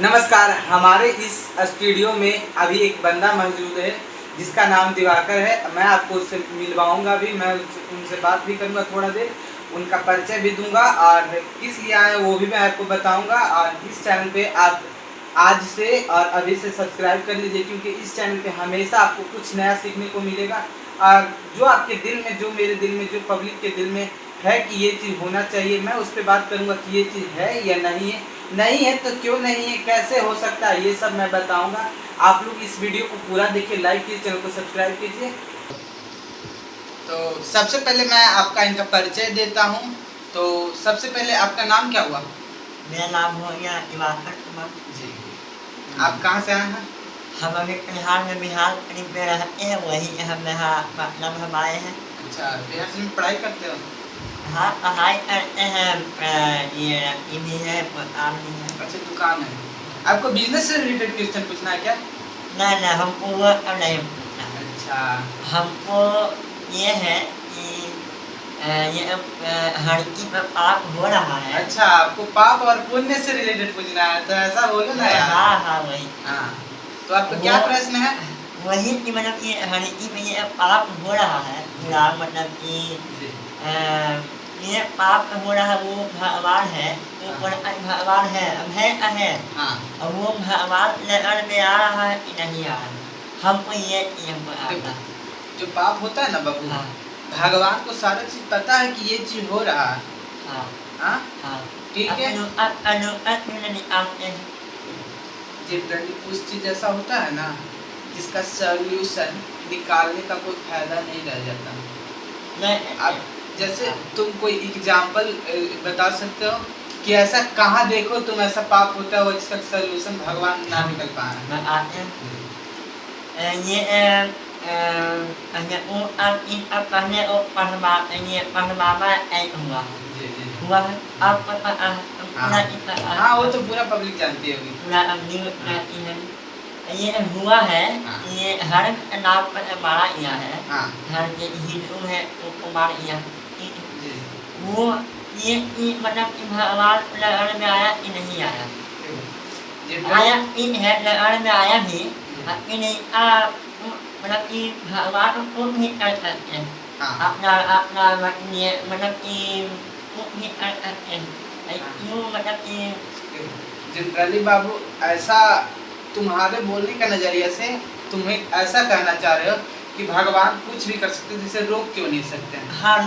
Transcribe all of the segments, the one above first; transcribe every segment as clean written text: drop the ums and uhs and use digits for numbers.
नमस्कार। हमारे इस स्टूडियो में अभी एक बंदा मौजूद है जिसका नाम दिवाकर है। मैं आपको उससे मिलवाऊंगा भी, मैं उनसे बात भी करूंगा, थोड़ा देर उनका परिचय भी दूंगा और किस लिए आए वो भी मैं आपको बताऊंगा। और इस चैनल पे आप आज से और अभी से सब्सक्राइब कर लीजिए, क्योंकि इस चैनल पे हमेशा आपको कुछ नया सीखने को मिलेगा। और जो आपके दिल में, जो मेरे दिल में, जो पब्लिक के दिल में है कि ये चीज़ होना चाहिए, मैं उस पर बात करूंगा कि ये चीज़ है या नहीं है। नहीं है तो क्यों नहीं है, कैसे हो सकता है, ये सब मैं बताऊंगा। आप लोग इस वीडियो को पूरा देखिए, लाइक कीजिए, चैनल को सब्सक्राइब कीजिए। तो सबसे पहले मैं आपका इनका परिचय देता हूँ। तो सबसे पहले आपका नाम क्या हुआ? मेरा नाम हो गया दिवाकर कुमार जी। आप कहाँ से आए हैं? हम अभी बिहार में करीब में रहते हैं, वही हम यहाँ पटना में हम आए हैं। अच्छा, बिहार से में पढ़ाई करते हो? हाँ, पढ़ाई करते हैं, ये भी है, दुकान भी है। अच्छा, दुकान है। आपको बिजनेस से रिलेटेड क्वेश्चन पूछना है क्या? नहीं नहीं, हमको वो नहीं पूछना है। अच्छा, हमको ये है कि ये हड़की पर पाप हो रहा है। अच्छा, आपको पाप और पुण्य से रिलेटेड पूछना है, तो ऐसा बोलो ना यार। हाँ हाँ, वही। हाँ, तो आपका क्या प्रश्न है? वही कि मतलब ये हड़की में ये पाप हो रहा है पूरा, मतलब कि ये पाप हो रहा है, वो भगवान है, वो भगवान है, अब है हाँ, और वो भगवान नजर में आ रहा है कि नहीं आ रहा है, हमको ये हमको आता है। जो पाप होता है ना बाबू, हाँ भगवान को सारा चीज पता है कि ये चीज हो रहा है। हाँ हाँ, हाँ, ठीक है। जनरली कुछ चीज ऐसा होता है ना जिसका सॉल्यूशन निकालने का कोई फायदा नहीं रह जाता। नहीं, अब जैसे तुम कोई एग्जाम्पल बता सकते हो कि ऐसा कहाँ देखो तुम ऐसा पाप होता है जिसका सॉल्यूशन भगवान ना निकल पा रहे मैं आते हैं ये वो अब इन अब पहले वो पढ़वावा एक हुआ है, आपको पता है, पूरा इतना हाँ, वो तो पूरा पब्लिक जानती होगी। पूरा अब न्यूज़ रहती है। ये हुआ है, हाँ। ये हर नाम पर मारा गया है। हाँ, हर जो हिंदू है उसको मारा गया है। जी। वो ये मतलब कि भगवान लहर में आया कि नहीं आया, आया इन है लहर में आया भी कि नहीं मतलब कि भगवान को भी कर सकते हैं। हाँ। अपना अपना मतलब कि वो भी कर सकते हैं, क्यों मतलब कि जनरली बाबू, ऐसा तुम्हारे बोलने का नजरिया से तुम्हें ऐसा कहना चाह रहे हो कि भगवान कुछ भी कर सकते, जिसे रोक क्यों नहीं सकते हैं? हाँ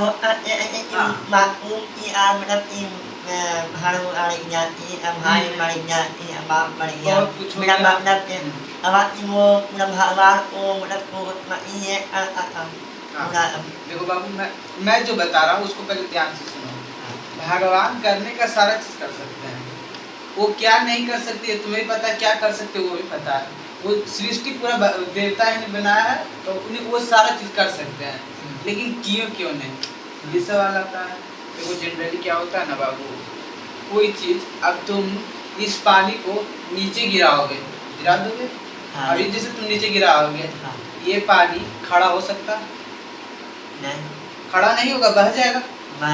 मासूम की मतलब कि घर मर जाती है, भाई मर जाती है, बाप मर गया, बहुत कुछ हो मेरा गया। मतलब अब कि वो मतलब भगवान को मतलब ये हाँ। देखो बाबू, मैं जो बता रहा हूँ उसको पहले ध्यान से सुनो। भगवान करने का सारा चीज कर सकते हैं। वो क्या नहीं कर सकते तुम्हें पता है, क्या कर सकते वो भी पता है। वो सृष्टि पूरा देवता ही ने बनाया है, तो उन्हें वो सारा चीज कर सकते हैं, लेकिन क्यों नहीं, ये सवाल आता है। देखो जनरली क्या होता है ना बाबू, कोई चीज अब तुम इस पानी को नीचे गिराओगे, गिरा दोगे। अभी जैसे तुम नीचे गिराओगे, ये पानी खड़ा हो सकता है? नहीं, खड़ा नहीं होगा, बह जाएगा,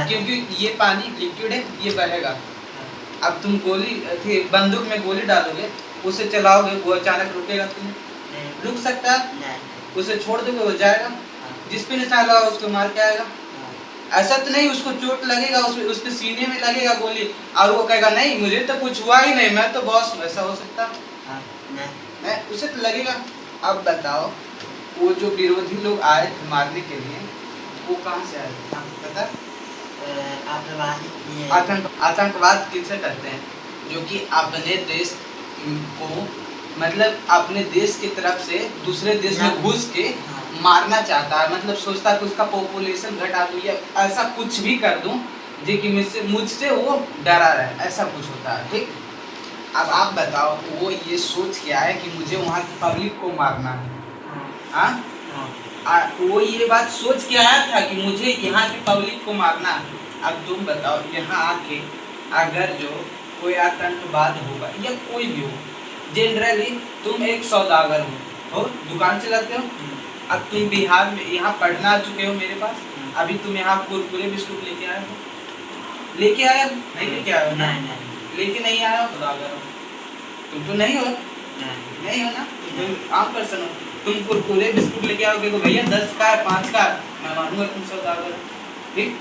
क्योंकि ये पानी लिक्विड है, ये बहेगा। अब तुम गोली बंदूक में गोली डालोगे, उसे चलाओगे, वो अचानक रुकेगा? तुम्हें रुक सकता है? उसे छोड़ दोगे, वो जाएगा, जिस पे निशान लगा उसको मार के आएगा। ऐसा तो नहीं उसको चोट लगेगा, उसके सीने में लगेगा गोली और वो कहेगा नहीं मुझे तो कुछ हुआ ही नहीं, मैं तो बॉस हूँ। ऐसा हो सकता? नहीं, उसे तो लगेगा। अब बताओ, वो जो विरोधी लोग आए थे मारने के लिए, वो कहाँ से आए थे आपको पता? आतंकवाद किसे कहते हैं? जो कि अपने देश को, मतलब अपने देश की तरफ से दूसरे देश में घुस के मारना चाहता है, मतलब सोचता है कि उसका पॉपुलेशन घटा दूं या ऐसा कुछ भी कर दूं जो कि मुझसे वो डरा रहे, ऐसा कुछ होता है। ठीक, अब आप बताओ, वो ये सोच के आए कि मुझे वहाँ की पब्लिक को मारना है। हाँ, वो ये बात सोच के आया था कि मुझे यहाँ की पब्लिक को मारना है। अब तुम बताओ, यहाँ आके अगर जो कोई आतंकवाद होगा या कोई भी हो, जनरली तुम एक सौदागर हो, दुकान चलाते हो। अब तुम बिहार में यहाँ पढ़ना आ चुके हो मेरे पास, अभी तुम यहाँ कुरकुरे बिस्कुट लेके आए हो, लेके आए हो? नहीं लेके आए हो ना? लेके नहीं आए हो, सौदागर हो। तुम तो नहीं हो, नहीं हो ना, तुम आम पर्सन हो। तुम कुरकुरे बिस्कुट लेके आओगे तो भैया 10 का 5 का, मैं मानूंगा तुम सौदागर। ठीक,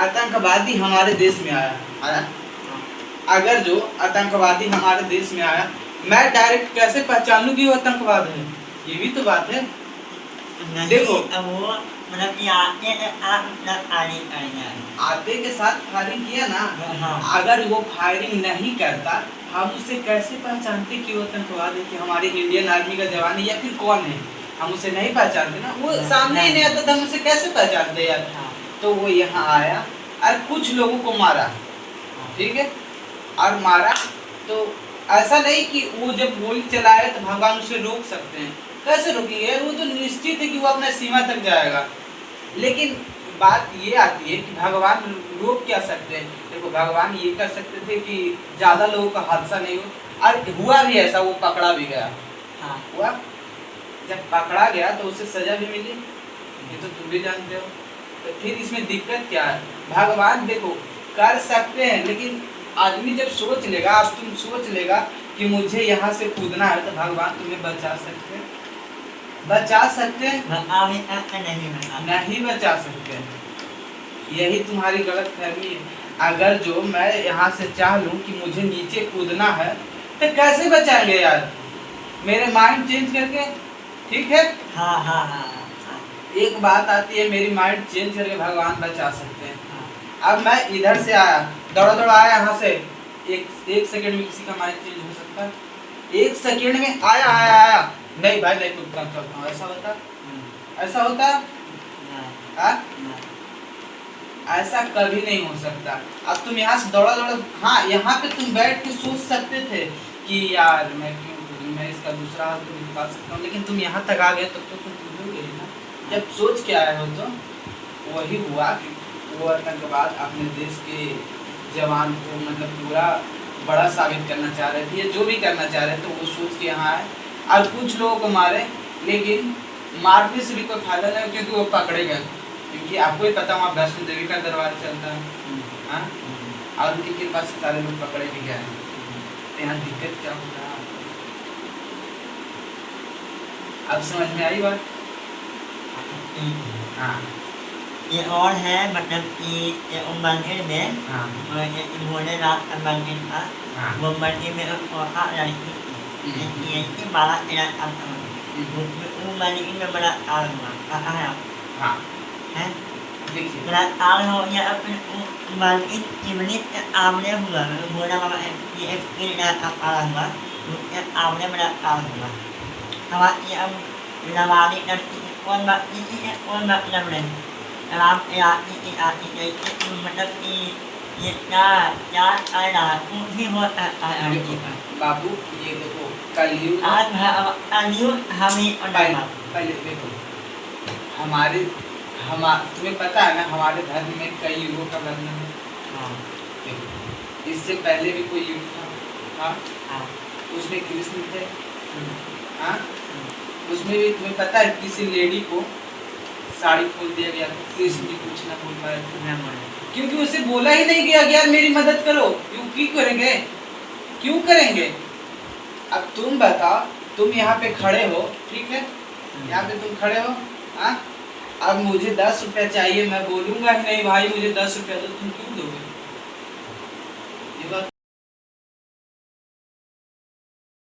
आतंकवादी हमारे देश में आया, अगर जो आतंकवादी हमारे देश में आया, मैं डायरेक्ट कैसे पहचानूं कि वो आतंकवाद है? ये भी तो बात है। देखो अब वो मतलब ये आते के साथ फायरिंग किया ना, हाँ। अगर वो फायरिंग नहीं करता, हम उसे कैसे पहचानते कि वो आतंकवाद है, कि हमारे इंडियन आर्मी का जवान है या फिर कौन है? हम उसे नहीं पहचानते ना, वो सामने ही नहीं आता तो हम उसे कैसे पहचानते यार? तो वो यहाँ आया और कुछ लोगों को मारा, ठीक है, और मारा तो ऐसा नहीं कि वो जब गोली चलाए तो भगवान उसे रोक सकते हैं, कैसे रोकेंगे? वो तो निश्चित है कि वो अपना सीमा तक जाएगा। लेकिन बात ये आती है कि भगवान रोक क्या सकते हैं? देखो भगवान ये कर सकते थे कि ज़्यादा लोगों का हादसा नहीं हो, और हुआ भी ऐसा, वो पकड़ा भी गया। हाँ। हुआ, जब पकड़ा गया तो उसे सजा भी मिली, ये तो तुम भी जानते हो। तो फिर इसमें दिक्कत क्या है? भगवान देखो कर सकते हैं, लेकिन आदमी जब सोच लेगा, अब तुम सोच लेगा कि मुझे यहाँ से कूदना है, तो भगवान तुम्हें बचा सकते हैं? बचा सकते हैं? नहीं बचा सकते। यही तुम्हारी गलत फहमी है। अगर जो मैं यहाँ से चाह लूँ कि मुझे नीचे कूदना है, तो कैसे बचाएंगे यार? मेरे माइंड चेंज करके, ठीक है? हाँ हाँ हाँ। एक बात आती है, मेरी माइंड चेंज करके भगवान बचा सकते हैं। अब मैं इधर से आया, दौड़ा आया यहाँ से, एक सेकंड में किसी का माइंड चेंज हो सकता है? 1 सेकंड में आया नहीं भाई, नहीं कूदता चलता हूँ, ऐसा होता? ऐसा होता? ऐसा कभी नहीं हो सकता। अब तुम यहाँ से दौड़ा, हाँ यहाँ पे तुम बैठ के सोच सकते थे कि यार मैं क्यों कूदूं, मैं इसका दूसरा हाथ तो निकाल सकता हूँ, लेकिन तुम यहाँ तक आ गए तब तो तुम कूदोगे ही ना। जब सोच के आए हो तो वही हुआ कि वो आतंकवाद अपने देश के जवान को मतलब पूरा बड़ा साबित करना चाह रहे थे, जो भी करना चाह रहे थे, वो सोच के यहाँ आए और कुछ लोगों को मारे। लेकिन मारने से भी कोई फायदा नहीं, क्योंकि वो पकड़े गए, क्योंकि आपको ही पता वहाँ वैष्णो देवी का दरबार चलता है, हाँ, और उनकी कृपा से सारे लोग पकड़े भी गए। तो यहाँ दिक्कत क्या हो रहा है? अब समझ में आई बात? हाँ, ये और है मतलब कि मंदिर में हाँ, भोलेनाथ का मंदिर था, वो मंदिर में लड़की ये 12-13 वो मंदिर में बड़ा आग हुआ हाँ, है, देखिए बड़ा आग हो गया। अपने मंदिर चिमनी के आमने हुआ, भोला बाबा ये आग हुआ, उसके आमने बड़ा आग हुआ। हमारे ये अब नवाली लड़की कौन मतलब नहीं राम मतलब कि ये क्या आया भी होता बाबू, ये देखो कलयुग, कलयुग हमें पहले देखो तुम्हें पता है ना, हमारे धर्म में कई युगों का वर्णन है। देखो इससे पहले भी कोई युग था, हाँ, उसमें कृष्ण थे, हाँ, उसमें भी तुम्हें पता है किसी लेडी को साड़ी खोल दिया गया था, कृष्ण जी कुछ ना बोल पाए थे, क्योंकि उसे बोला ही नहीं गया यार मेरी मदद करो। क्यों करेंगे? अब तुम बताओ, तुम यहाँ पे खड़े हो, ठीक है, यहाँ पे तुम खड़े हो, हाँ, अब मुझे 10 रुपया चाहिए, मैं बोलूँगा ही नहीं भाई मुझे 10 रुपया दो, तुम क्यों दोगे?